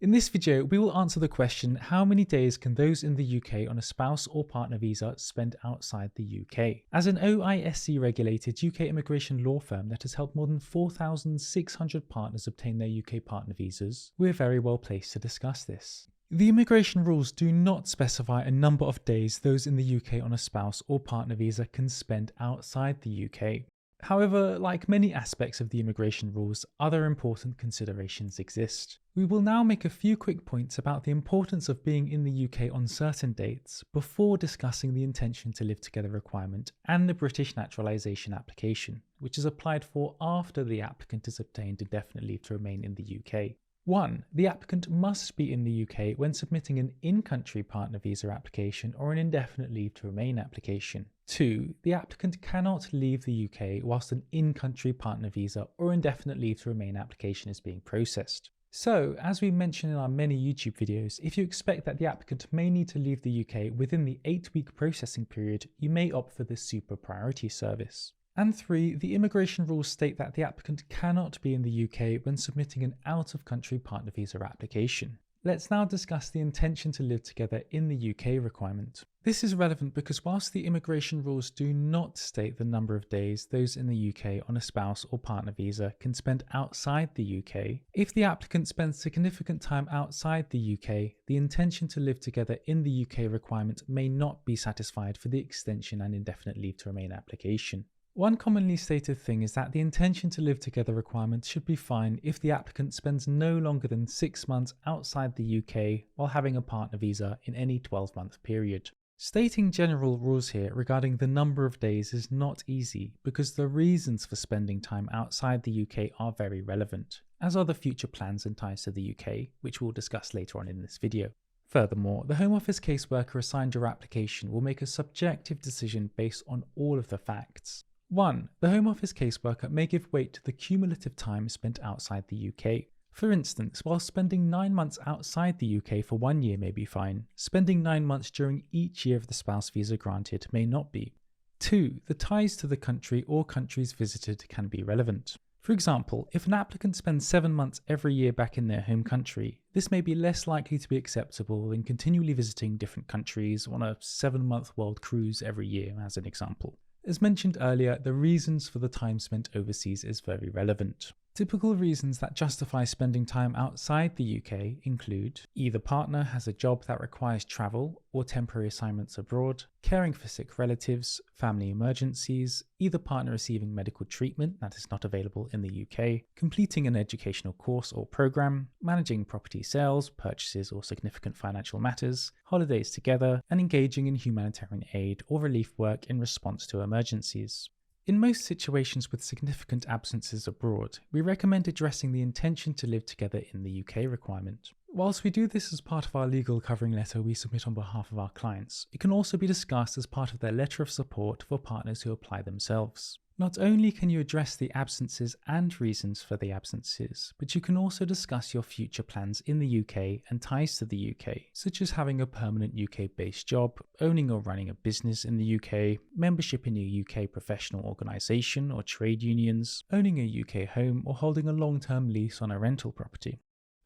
In this video, we will answer the question, how many days can those in the UK on a spouse or partner visa spend outside the UK? As an OISC regulated UK immigration law firm that has helped more than 4,600 partners obtain their UK partner visas, we're very well placed to discuss this. The immigration rules do not specify a number of days those in the UK on a spouse or partner visa can spend outside the UK. However, like many aspects of the immigration rules, other important considerations exist. We will now make a few quick points about the importance of being in the UK on certain dates before discussing the intention to live together requirement and the British naturalisation application, which is applied for after the applicant has obtained indefinite leave to remain in the UK. 1. The applicant must be in the UK when submitting an in-country partner visa application or an indefinite leave to remain application. 2. The applicant cannot leave the UK whilst an in-country partner visa or indefinite leave to remain application is being processed. So, as we mentioned in our many YouTube videos, if you expect that the applicant may need to leave the UK within the 8-week processing period, you may opt for the super priority service. And 3. The immigration rules state that the applicant cannot be in the UK when submitting an out-of-country partner visa application. Let's now discuss the intention to live together in the UK requirement. This is relevant because whilst the immigration rules do not state the number of days those in the UK on a spouse or partner visa can spend outside the UK, if the applicant spends significant time outside the UK, the intention to live together in the UK requirement may not be satisfied for the extension and indefinite leave to remain application. One commonly stated thing is that the intention to live together requirement should be fine if the applicant spends no longer than 6 months outside the UK while having a partner visa in any 12-month period. Stating general rules here regarding the number of days is not easy because the reasons for spending time outside the UK are very relevant, as are the future plans and ties to the UK, which we'll discuss later on in this video. Furthermore, the Home Office caseworker assigned your application will make a subjective decision based on all of the facts. 1. The Home Office caseworker may give weight to the cumulative time spent outside the UK. For instance, while spending 9 months outside the UK for 1 year may be fine, spending 9 months during each year of the spouse visa granted may not be. 2. The ties to the country or countries visited can be relevant. For example, if an applicant spends 7 months every year back in their home country, this may be less likely to be acceptable than continually visiting different countries on a 7-month world cruise every year, as an example. As mentioned earlier, the reasons for the time spent overseas is very relevant. Typical reasons that justify spending time outside the UK include either partner has a job that requires travel or temporary assignments abroad, caring for sick relatives, family emergencies, either partner receiving medical treatment that is not available in the UK, completing an educational course or program, managing property sales, purchases or significant financial matters, holidays together, and engaging in humanitarian aid or relief work in response to emergencies. In most situations with significant absences abroad, we recommend addressing the intention to live together in the UK requirement. Whilst we do this as part of our legal covering letter we submit on behalf of our clients, it can also be discussed as part of their letter of support for partners who apply themselves. Not only can you address the absences and reasons for the absences, but you can also discuss your future plans in the UK and ties to the UK, such as having a permanent UK-based job, owning or running a business in the UK, membership in a UK professional organisation or trade unions, owning a UK home, or holding a long-term lease on a rental property.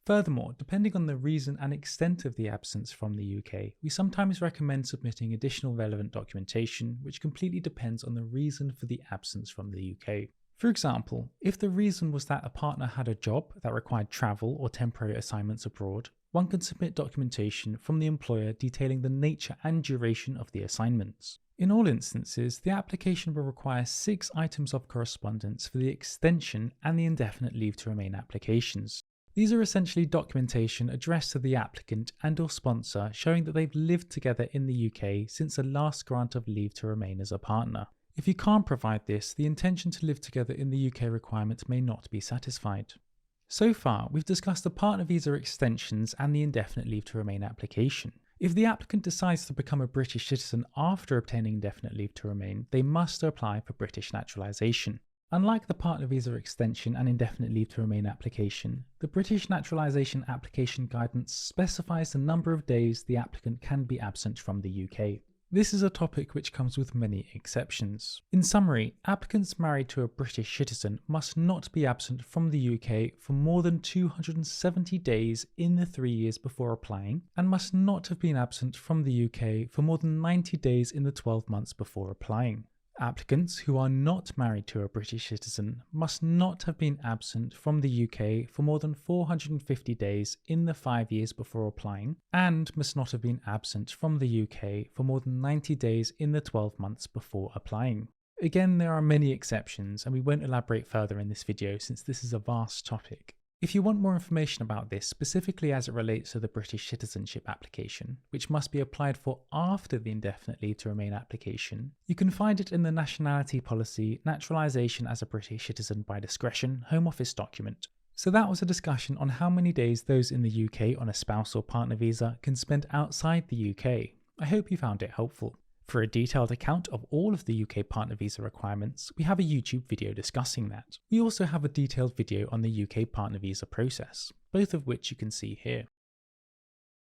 Furthermore, depending on the reason and extent of the absence from the UK, we sometimes recommend submitting additional relevant documentation, which completely depends on the reason for the absence from the UK. For example, if the reason was that a partner had a job that required travel or temporary assignments abroad, one can submit documentation from the employer detailing the nature and duration of the assignments. In all instances, the application will require 6 items of correspondence for the extension and the indefinite leave to remain applications. These are essentially documentation addressed to the applicant and/or sponsor showing that they've lived together in the UK since the last grant of leave to remain as a partner. If you can't provide this, the intention to live together in the UK requirement may not be satisfied. So far, we've discussed the partner visa extensions and the indefinite leave to remain application. If the applicant decides to become a British citizen after obtaining indefinite leave to remain, they must apply for British naturalisation. Unlike the partner visa extension and indefinite leave to remain application, the British naturalisation application guidance specifies the number of days the applicant can be absent from the UK. This is a topic which comes with many exceptions. In summary, applicants married to a British citizen must not be absent from the UK for more than 270 days in the 3 years before applying, and must not have been absent from the UK for more than 90 days in the 12 months before applying. Applicants who are not married to a British citizen must not have been absent from the UK for more than 450 days in the 5 years before applying, and must not have been absent from the UK for more than 90 days in the 12 months before applying. Again, there are many exceptions, and we won't elaborate further in this video since this is a vast topic. If you want more information about this, specifically as it relates to the British citizenship application, which must be applied for after the indefinite leave to remain application, you can find it in the Nationality Policy Naturalisation as a British Citizen by Discretion Home Office document. So that was a discussion on how many days those in the UK on a spouse or partner visa can spend outside the UK. I hope you found it helpful. For a detailed account of all of the UK partner visa requirements, we have a YouTube video discussing that. We also have a detailed video on the UK partner visa process, both of which you can see here.